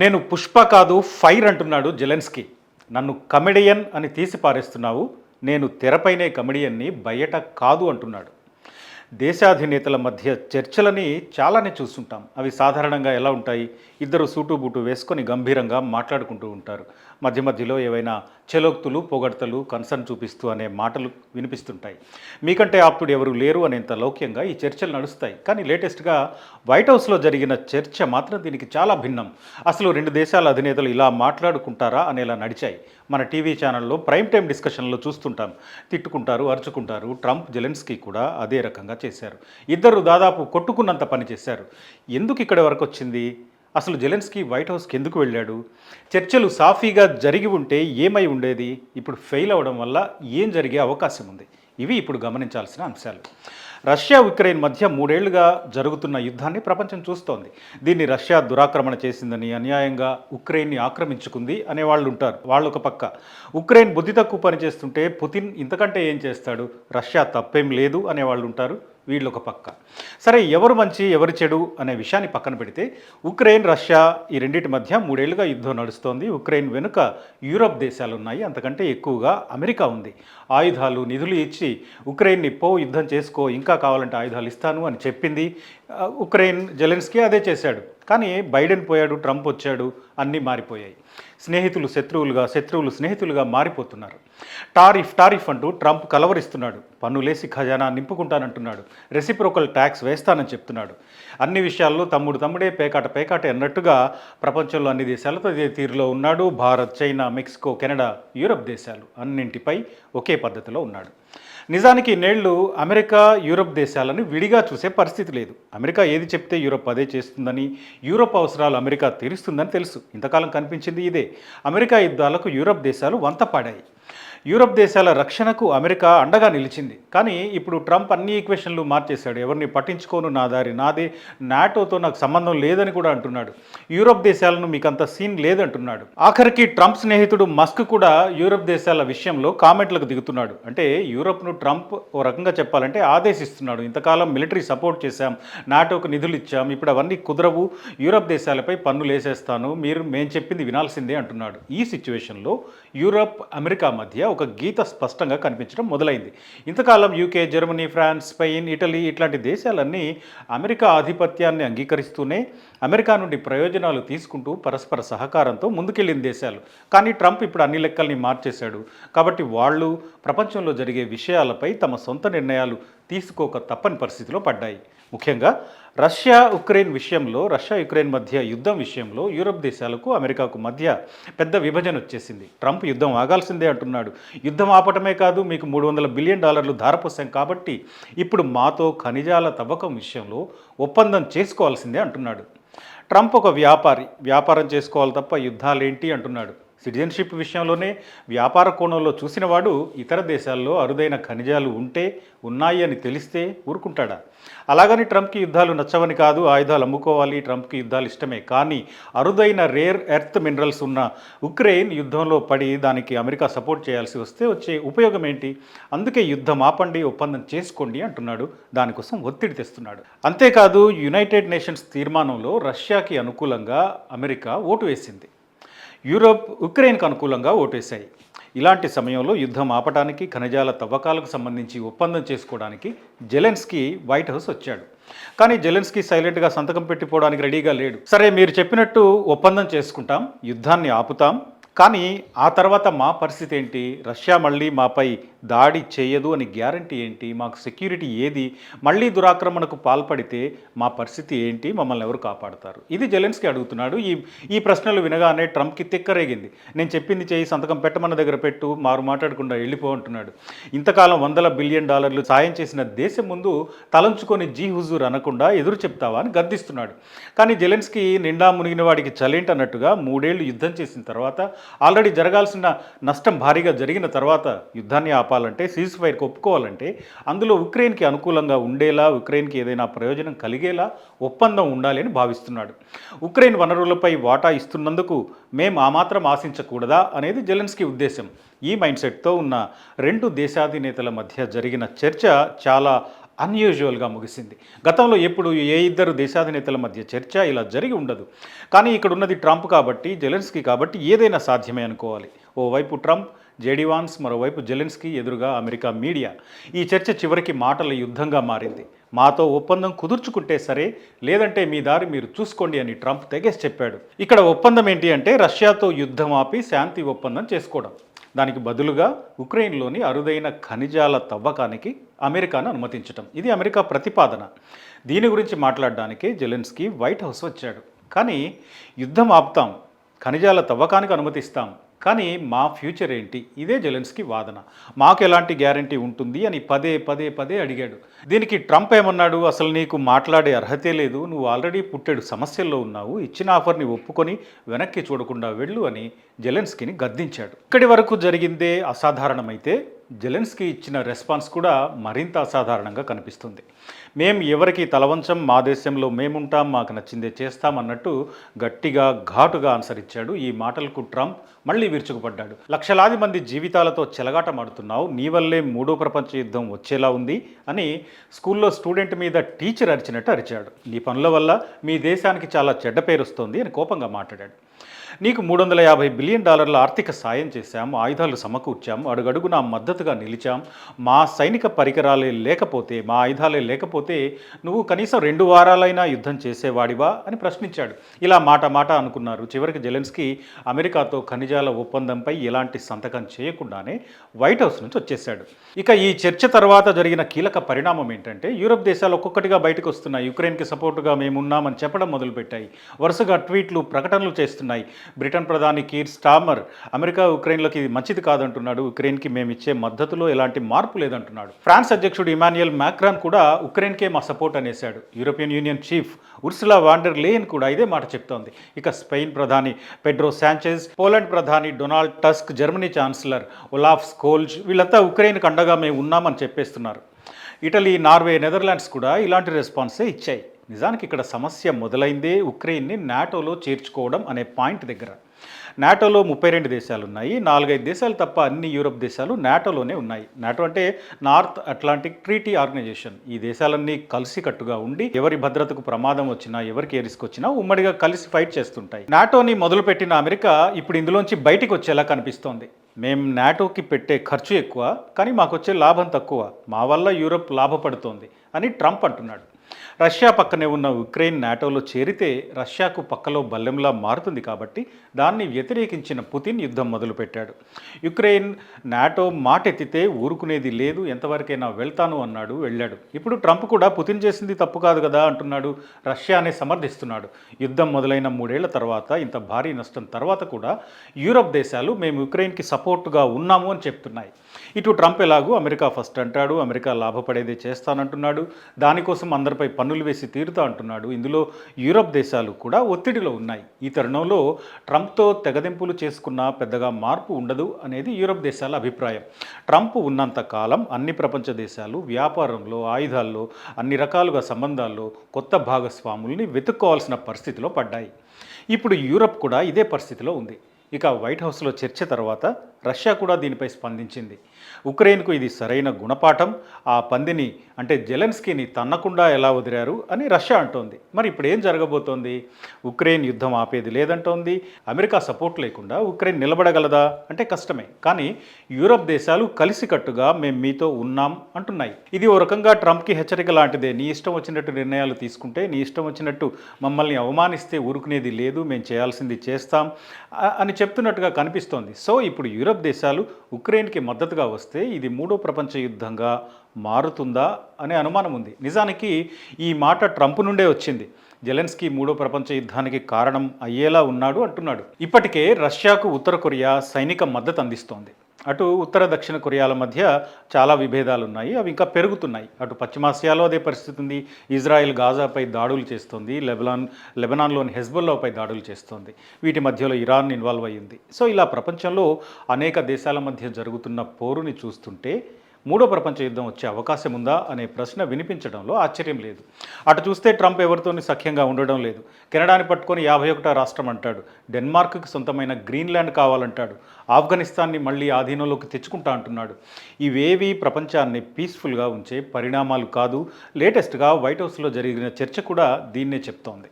నేను పుష్ప కాదు ఫైర్ అంటున్నాడు జెలెన్స్కీ. నన్ను కమెడియన్ అని తీసి పారేస్తున్నావు. నేను తెరపైనే కమెడియన్ని బయట కాదు అంటున్నాడు. దేశాధినేతల మధ్య చర్చలని చాలానే చూస్తుంటాం. అవి సాధారణంగా ఎలా ఉంటాయి? ఇద్దరు సూటు బూటు వేసుకొని గంభీరంగా మాట్లాడుకుంటూ ఉంటారు. మధ్య మధ్యలో ఏవైనా చెలోక్తులు, పొగడ్తలు, కన్సర్న్ చూపిస్తూ అనే మాటలు వినిపిస్తుంటాయి. మీకంటే ఆప్తుడు ఎవరు లేరు అనేంత లౌక్యంగా ఈ చర్చలు నడుస్తాయి. కానీ లేటెస్ట్గా వైట్ హౌస్లో జరిగిన చర్చ మాత్రం దీనికి చాలా భిన్నం. అసలు రెండు దేశాల అధినేతలు ఇలా మాట్లాడుకుంటారా అనేలా నడిచాయి. మన టీవీ ఛానల్లో ప్రైమ్ టైం డిస్కషన్లో చూస్తుంటాం. తిట్టుకుంటారు, అరుచుకుంటారు. ట్రంప్, జెలెన్స్కీ కూడా అదే రకంగా చేశారు. ఇద్దరు దాదాపు కొట్టుకున్నంత పని చేశారు. ఎందుకు ఇక్కడి వరకు వచ్చింది? అసలు జెలెన్స్కీ వైట్ హౌస్కి ఎందుకు వెళ్ళాడు? చర్చలు సాఫీగా జరిగి ఉంటే ఏమై ఉండేది? ఇప్పుడు ఫెయిల్ అవ్వడం వల్ల ఏం జరిగే అవకాశం ఉంది? ఇవి ఇప్పుడు గమనించాల్సిన అంశాలు. రష్యా ఉక్రెయిన్ మధ్య 3 ఏళ్లుగా జరుగుతున్న యుద్ధాన్ని ప్రపంచం చూస్తోంది. దీన్ని రష్యా దురాక్రమణ చేసిందని, అన్యాయంగా ఉక్రెయిన్ని ఆక్రమించుకుంది అనేవాళ్ళు ఉంటారు. వాళ్ళు ఒక పక్క. ఉక్రెయిన్ బుద్ధి తక్కువ పనిచేస్తుంటే పుతిన్ ఇంతకంటే ఏం చేస్తాడు, రష్యా తప్పేం లేదు అనేవాళ్ళు ఉంటారు. వీళ్ళు ఒక పక్క. సరే, ఎవరు మంచి ఎవరు చెడు అనే విషయాన్ని పక్కన పెడితే ఉక్రెయిన్, రష్యా ఈ రెండింటి మధ్య 3 ఏళ్లుగా యుద్ధం నడుస్తోంది. ఉక్రెయిన్ వెనుక యూరప్ దేశాలు ఉన్నాయి. అంతకంటే ఎక్కువగా అమెరికా ఉంది. ఆయుధాలు, నిధులు ఇచ్చి ఉక్రెయిన్ని యుద్ధం చేసుకో, ఇంకా కావాలంటే ఆయుధాలు ఇస్తాను అని చెప్పింది. ఉక్రెయిన్, జెలెన్స్కీ అదే చేశాడు. కానీ బైడెన్ పోయాడు, ట్రంప్ వచ్చాడు, అన్నీ మారిపోయాయి. స్నేహితులు శత్రువులుగా, శత్రువులు స్నేహితులుగా మారిపోతున్నారు. టారిఫ్ అంటూ ట్రంప్ కలవరిస్తున్నాడు. పన్నులేసి ఖజానా నింపుకుంటానంటున్నాడు. రెసిప్రోకల్ ట్యాక్స్ వేస్తానని చెప్తున్నాడు. అన్ని విషయాల్లో తమ్ముడే పేకాట అన్నట్టుగా ప్రపంచంలో అన్ని దేశాలతో ఇదే తీరులో ఉన్నాడు. Bharat, China, Mexico, Canada, Europe దేశాలు అన్నింటిపై ఒకే పద్ధతిలో ఉన్నాడు. నిజానికి ఇన్నేళ్లు అమెరికా, యూరప్ దేశాలను విడిగా చూసే పరిస్థితి లేదు. అమెరికా ఏది చెప్తే యూరప్ అదే చేస్తుందని, యూరప్ అవసరాలు అమెరికా తీరుస్తుందని తెలుసు. ఇంతకాలం కనిపించింది ఇదే. అమెరికా యుద్ధాలకు యూరప్ దేశాలు వంతపాడాయి. యూరప్ దేశాల రక్షణకు అమెరికా అండగా నిలిచింది. కానీ ఇప్పుడు ట్రంప్ అన్ని ఈక్వేషన్లు మార్చేశాడు. ఎవరిని పట్టించుకోను, నా దారి నాదే, నాటోతో నాకు సంబంధం లేదని కూడా అంటున్నాడు. యూరప్ దేశాలను మీకంత సీన్ లేదంటున్నాడు. ఆఖరికి ట్రంప్ స్నేహితుడు మస్క్ కూడా యూరప్ దేశాల విషయంలో కామెంట్లకు దిగుతున్నాడు. అంటే యూరప్ను ట్రంప్ ఓ రకంగా చెప్పాలంటే ఆదేశిస్తున్నాడు. ఇంతకాలం మిలిటరీ సపోర్ట్ చేశాం, నాటోకు నిధులు ఇచ్చాం, ఇప్పుడు అవన్నీ కుదరవు, యూరప్ దేశాలపై పన్నులు వేసేస్తాను, మేము చెప్పింది వినాల్సిందే అంటున్నాడు. ఈ సిచ్యువేషన్లో యూరప్, అమెరికా మధ్య ఒక గీత స్పష్టంగా కనిపించడం మొదలైంది. ఇంతకాలం UK, Germany, France, Spain, Italy ఇట్లాంటి దేశాలన్నీ అమెరికా ఆధిపత్యాన్ని అంగీకరిస్తూనే అమెరికా నుండి ప్రయోజనాలు తీసుకుంటూ పరస్పర సహకారంతో ముందుకెళ్ళిన దేశాలు. కానీ ట్రంప్ ఇప్పుడు అన్ని లెక్కల్ని మార్చేశాడు. కాబట్టి వాళ్ళు ప్రపంచంలో జరిగే విషయాలపై తమ సొంత నిర్ణయాలు తీసుకోక తప్పని పరిస్థితిలో పడ్డాయి. ముఖ్యంగా రష్యా యుక్రెయిన్ మధ్య యుద్ధం విషయంలో యూరప్ దేశాలకు, అమెరికాకు మధ్య పెద్ద విభజన వచ్చేసింది. ట్రంప్ యుద్ధం ఆగాల్సిందే అంటున్నాడు. యుద్ధం ఆపటమే కాదు, మీకు $300 బిలియన్ ధారపోసాం కాబట్టి ఇప్పుడు మాతో ఖనిజాల తవ్వకం విషయంలో ఒప్పందం చేసుకోవాల్సిందే అంటున్నాడు. ట్రంప్ ఒక వ్యాపారం చేసుకోవాలి తప్ప యుద్ధాలేంటి అంటున్నాడు. సిటిజన్షిప్ విషయంలోనే వ్యాపార కోణంలో చూసినవాడు ఇతర దేశాల్లో అరుదైన ఖనిజాలు ఉన్నాయి అని తెలిస్తే ఊరుకుంటాడా? అలాగని ట్రంప్కి యుద్ధాలు నచ్చవని కాదు, ఆయుధాలు అమ్ముకోవాలి, ట్రంప్కి యుద్ధాలు ఇష్టమే. కానీ అరుదైన రేర్ ఎర్త్ మినరల్స్ ఉన్న ఉక్రెయిన్ యుద్ధంలో పడి దానికి అమెరికా సపోర్ట్ చేయాల్సి వస్తే వచ్చే ఉపయోగం ఏంటి? అందుకే యుద్ధం ఆపండి, ఒప్పందం చేసుకోండి అంటున్నాడు. దానికోసం ఒత్తిడి తెస్తున్నాడు. అంతేకాదు, యునైటెడ్ నేషన్స్ తీర్మానంలో రష్యాకి అనుకూలంగా అమెరికా ఓటు వేసింది. యూరప్ ఉక్రెయిన్కు అనుకూలంగా ఓటేశాయి. ఇలాంటి సమయంలో యుద్ధం ఆపడానికి, ఖనిజాల తవ్వకాలకు సంబంధించి ఒప్పందం చేసుకోవడానికి జెలెన్స్కీ వైట్ హౌస్ వచ్చాడు. కానీ జెలెన్స్కీ సైలెంట్గా సంతకం పెట్టిపోవడానికి రెడీగా లేడు. సరే, మీరు చెప్పినట్టు ఒప్పందం చేసుకుంటాం, యుద్ధాన్ని ఆపుతాం, కానీ ఆ తర్వాత మా పరిస్థితి ఏంటి? రష్యా మళ్ళీ మాపై దాడి చేయదు అని గ్యారంటీ ఏంటి? మాకు సెక్యూరిటీ ఏది? మళ్ళీ దురాక్రమణకు పాల్పడితే మా పరిస్థితి ఏంటి? మమ్మల్ని ఎవరు కాపాడుతారు? ఇది జెలెన్స్కీ అడుగుతున్నాడు. ఈ ప్రశ్నలు వినగానే ట్రంప్కి తిక్కరేగింది. నేను చెప్పింది చేయి, సంతకం పెట్టమన్న దగ్గర పెట్టు, మారు మాట్లాడకుండా వెళ్ళిపో అంటున్నాడు. ఇంతకాలం $100 బిలియన్ సాయం చేసిన దేశం ముందు తలంచుకొని జీ హుజూర్ అనకుండా ఎదురు చెప్తావా అని గద్దిస్తున్నాడు. కానీ జెలెన్స్కీ నిండా మునిగిన వాడికి చలేంటన్నట్టుగా 3 ఏళ్లు యుద్ధం చేసిన తర్వాత, ఆల్రెడీ జరగాల్సిన నష్టం భారీగా జరిగిన తర్వాత యుద్ధాన్ని ఆపాలంటే, సీజ్ ఫైర్కి ఒప్పుకోవాలంటే అందులో ఉక్రెయిన్కి అనుకూలంగా ఉండేలా, ఉక్రెయిన్కి ఏదైనా ప్రయోజనం కలిగేలా ఒప్పందం ఉండాలి అని భావిస్తున్నాడు. ఉక్రెయిన్ వనరులపై వాటా ఇస్తున్నందుకు మేము ఆ మాత్రం ఆశించకూడదా అనేది జెలెన్స్కీ ఉద్దేశం. ఈ మైండ్ సెట్తో ఉన్న రెండు దేశాధినేతల మధ్య జరిగిన చర్చ చాలా అన్యూజువల్గా ముగిసింది. గతంలో ఎప్పుడు ఏ ఇద్దరు దేశాధినేతల మధ్య చర్చ ఇలా జరిగి ఉండదు. కానీ ఇక్కడ ఉన్నది ట్రంప్ కాబట్టి, జెలెన్స్కీ కాబట్టి ఏదైనా సాధ్యమే అనుకోవాలి. ఓవైపు ట్రంప్, జేడీ వాన్స్, మరోవైపు జెలెన్స్కీ, ఎదురుగా అమెరికా మీడియా. ఈ చర్చ చివరికి మాటల యుద్ధంగా మారింది. మాతో ఒప్పందం కుదుర్చుకుంటే సరే, లేదంటే మీ దారి మీరు చూసుకోండి అని ట్రంప్ తెగేసి చెప్పాడు. ఇక్కడ ఒప్పందం ఏంటి అంటే రష్యాతో యుద్ధం ఆపి శాంతి ఒప్పందం చేసుకోవడం. దానికి బదులుగా ఉక్రెయిన్లోని అరుదైన ఖనిజాల తవ్వకానికి అమెరికాను అనుమతించడం. ఇది అమెరికా ప్రతిపాదన. దీని గురించి మాట్లాడడానికే జెలెన్స్కీ వైట్ హౌస్ వచ్చాడు. కానీ యుద్ధం ఆపుతాం, ఖనిజాల తవ్వకానికి అనుమతిస్తాం, కానీ మా ఫ్యూచర్ ఏంటి? ఇదే జెలెన్స్కీ వాదన. మాకు ఎలాంటి గ్యారంటీ ఉంటుంది అని పదే పదే పదే అడిగాడు. దీనికి ట్రంప్ ఏమన్నాడు? అసలు నీకు మాట్లాడే అర్హతే లేదు, నువ్వు ఆల్రెడీ పుట్టెడు సమస్యల్లో ఉన్నావు, ఇచ్చిన ఆఫర్ని ఒప్పుకొని వెనక్కి చూడకుండా వెళ్ళు అని జెలెన్స్కీని గద్దించాడు. ఇక్కడి వరకు జరిగిందే అసాధారణమైతే జెలెన్స్కీ ఇచ్చిన రెస్పాన్స్ కూడా మరింత అసాధారణంగా కనిపిస్తుంది. మేం ఎవరికి తలవంచం, మా దేశంలో మేముంటాం, మాకు నచ్చిందే చేస్తాం అన్నట్టు గట్టిగా ఘాటుగా ఆన్సర్ ఇచ్చాడు. ఈ మాటలకు ట్రంప్ మళ్ళీ విరుచుకుపడ్డాడు. లక్షలాది మంది జీవితాలతో చెలగాటమాడుతున్నావు, నీ వల్లే మూడో ప్రపంచ యుద్ధం వచ్చేలా ఉంది అని స్కూల్లో స్టూడెంట్ మీద టీచర్ అరిచినట్టు అరిచాడు. నీ పనుల వల్ల మీ దేశానికి చాలా చెడ్డ పేరు వస్తుంది అని కోపంగా మాట్లాడాడు. నీకు $350 బిలియన్ ఆర్థిక సాయం చేశాం, ఆయుధాలు సమకూర్చాం, అడుగడుగునా మద్దతుగా నిలిచాం. మా సైనిక పరికరాలే లేకపోతే, మా ఆయుధాలే లేకపోతే నువ్వు కనీసం 2 వారాలైనా యుద్ధం చేసేవాడివా అని ప్రశ్నించాడు. ఇలా మాట మాట అనుకున్నారు. చివరికి జెలెన్స్కీ అమెరికాతో ఖనిజాల ఒప్పందంపై ఎలాంటి సంతకం చేయకుండానే వైట్ హౌస్ నుంచి వచ్చేశాడు. ఇక ఈ చర్చ తర్వాత జరిగిన కీలక పరిణామం ఏంటంటే యూరప్ దేశాలు ఒక్కొక్కటిగా బయటకు వస్తున్నాయి. యుక్రెయిన్కి సపోర్టుగా మేమున్నామని చెప్పడం మొదలుపెట్టాయి. వరుసగా ట్వీట్లు, ప్రకటనలు చేస్తున్నాయి. బ్రిటన్ ప్రధాని కీర్ స్టార్మర్ అమెరికా ఉక్రెయిన్లోకి ఇది మంచిది కాదంటున్నాడు. ఉక్రెయిన్కి మేము ఇచ్చే మద్దతులో ఎలాంటి మార్పు లేదంటున్నాడు. ఫ్రాన్స్ అధ్యక్షుడు ఇమాన్యుయల్ మ్యాక్రాన్ కూడా ఉక్రెయిన్కే మా సపోర్ట్ అనేశాడు. European Union chief Ursula von der Leyen కూడా ఇదే మాట చెప్తోంది. ఇక స్పెయిన్ ప్రధాని పెడ్రో శాంచెజ్, పోలాండ్ ప్రధాని Donald Tusk, Germany chancellor Olaf Scholz వీళ్ళంతా ఉక్రెయిన్కి అండగా మేము ఉన్నామని చెప్పేస్తున్నారు. ఇటలీ, నార్వే, నెదర్లాండ్స్ కూడా ఇలాంటి రెస్పాన్సే ఇచ్చాయి. నిజానికి ఇక్కడ సమస్య మొదలైందే ఉక్రెయిన్ని నాటోలో చేర్చుకోవడం అనే పాయింట్ దగ్గర. నాటోలో 32 దేశాలు ఉన్నాయి. 4-5 దేశాలు తప్ప అన్ని యూరప్ దేశాలు నాటోలోనే ఉన్నాయి. నాటో అంటే నార్త్ అట్లాంటిక్ ట్రీటీ ఆర్గనైజేషన్. ఈ దేశాలన్నీ కలిసికట్టుగా ఉండి ఎవరి భద్రతకు ప్రమాదం వచ్చినా, ఎవరికి ఏ రిస్క్ వచ్చినా ఉమ్మడిగా కలిసి ఫైట్ చేస్తుంటాయి. నాటోని మొదలుపెట్టిన అమెరికా ఇప్పుడు ఇందులోంచి బయటికి వచ్చేలా కనిపిస్తోంది. మేము నాటోకి పెట్టే ఖర్చు ఎక్కువ, కానీ మాకు వచ్చే లాభం తక్కువ, మా వల్ల యూరప్ లాభపడుతోంది అని ట్రంప్ అంటున్నాడు. రష్యా పక్కనే ఉన్న ఉక్రెయిన్ నాటోలో చేరితే రష్యాకు పక్కలో బల్లెంలా మారుతుంది కాబట్టి దాన్ని వ్యతిరేకించిన పుతిన్ యుద్ధం మొదలుపెట్టాడు. యుక్రెయిన్ నాటో మాటెత్తితే ఊరుకునేది లేదు, ఎంతవరకైనా వెళ్తాను అన్నాడు, వెళ్ళాడు. ఇప్పుడు ట్రంప్ కూడా పుతిన్ చేసింది తప్పు కాదు కదా అంటున్నాడు. రష్యానే సమర్థిస్తున్నాడు. యుద్ధం మొదలైన 3 ఏళ్ల తర్వాత, ఇంత భారీ నష్టం తర్వాత కూడా యూరప్ దేశాలు మేము యుక్రెయిన్కి సపోర్టుగా ఉన్నాము అని చెప్తున్నాయి. ఇటు ట్రంప్ ఎలాగూ అమెరికా ఫస్ట్ అంటాడు, అమెరికా లాభపడేదే చేస్తానంటున్నాడు, దానికోసం అందరిపై పన్నులు వేసి తీరుతా అంటున్నాడు. ఇందులో యూరప్ దేశాలు కూడా ఒత్తిడిలో ఉన్నాయి. ఈ తరుణంలో ట్రంప్తో తెగదెంపులు చేసుకున్న పెద్దగా మార్పు ఉండదు అనేది యూరప్ దేశాల అభిప్రాయం. ట్రంప్ ఉన్నంత కాలం అన్ని ప్రపంచ దేశాలు వ్యాపారంలో, ఆయుధాల్లో, అన్ని రకాలుగా సంబంధాల్లో కొత్త భాగస్వాముల్ని వెతుక్కోవాల్సిన పరిస్థితిలో పడ్డాయి. ఇప్పుడు యూరప్ కూడా ఇదే పరిస్థితిలో ఉంది. ఇక వైట్ హౌస్లో చర్చ తర్వాత రష్యా కూడా దీనిపై స్పందించింది. ఉక్రెయిన్కు ఇది సరైన గుణపాఠం, ఆ పందిని అంటే జెలెన్స్కీని తన్నకుండా ఎలా వదిలారు అని రష్యా అంటోంది. మరి ఇప్పుడు ఏం జరగబోతోంది? ఉక్రెయిన్ యుద్ధం ఆపేది లేదంటోంది. అమెరికా సపోర్ట్ లేకుండా ఉక్రెయిన్ నిలబడగలదా అంటే కష్టమే. కానీ యూరప్ దేశాలు కలిసికట్టుగా మేము మీతో ఉన్నాం అంటున్నాయి. ఇది ఓ రకంగా ట్రంప్కి హెచ్చరిక లాంటిదే. నీ ఇష్టం వచ్చినట్టు నిర్ణయాలు తీసుకుంటే, నీ ఇష్టం వచ్చినట్టు మమ్మల్ని అవమానిస్తే ఊరుకునేది లేదు, మేము చేయాల్సింది చేస్తాం అని చెప్తున్నట్టుగా కనిపిస్తోంది. సో ఇప్పుడు యూరప్ దేశాలు ఉక్రెయిన్కి మద్దతుగా వస్తే ఇది మూడో ప్రపంచ యుద్ధంగా మారుతుందా అనే అనుమానం ఉంది. నిజానికి ఈ మాట ట్రంప్ నుండే వచ్చింది. జెలెన్స్కీ మూడో ప్రపంచ యుద్ధానికి కారణం అయ్యేలా ఉన్నాడు అంటున్నాడు. ఇప్పటికే రష్యాకు ఉత్తర కొరియా సైనిక మద్దతు అందిస్తోంది. అటు ఉత్తర దక్షిణ కొరియాల మధ్య చాలా విభేదాలు ఉన్నాయి, అవి ఇంకా పెరుగుతున్నాయి. అటు పశ్చిమాసియాలో అదే పరిస్థితి ఉంది. ఇజ్రాయెల్ గాజాపై దాడులు చేస్తోంది, లెబనాన్లోని హెజ్బొల్లాపై దాడులు చేస్తోంది. వీటి మధ్యలో ఇరాన్ ఇన్వాల్వ్ అయ్యింది. సో ఇలా ప్రపంచంలో అనేక దేశాల మధ్య జరుగుతున్న పోరుని చూస్తుంటే మూడో ప్రపంచ యుద్ధం వచ్చే అవకాశం ఉందా అనే ప్రశ్న వినిపించడంలో ఆశ్చర్యం లేదు. అటు చూస్తే ట్రంప్ ఎవరితోని సఖ్యంగా ఉండడం లేదు. కెనడాని పట్టుకొని 51వ రాష్ట్రం అంటాడు. డెన్మార్క్కి సొంతమైన గ్రీన్లాండ్ కావాలంటాడు. ఆఫ్ఘనిస్తాన్ని మళ్ళీ ఆధీనంలోకి తెచ్చుకుంటా అంటున్నాడు. ఇవేవీ ప్రపంచాన్ని పీస్ఫుల్గా ఉంచే పరిణామాలు కాదు. లేటెస్ట్గా వైట్ హౌస్లో జరిగిన చర్చ కూడా దీన్నే చెప్తోంది.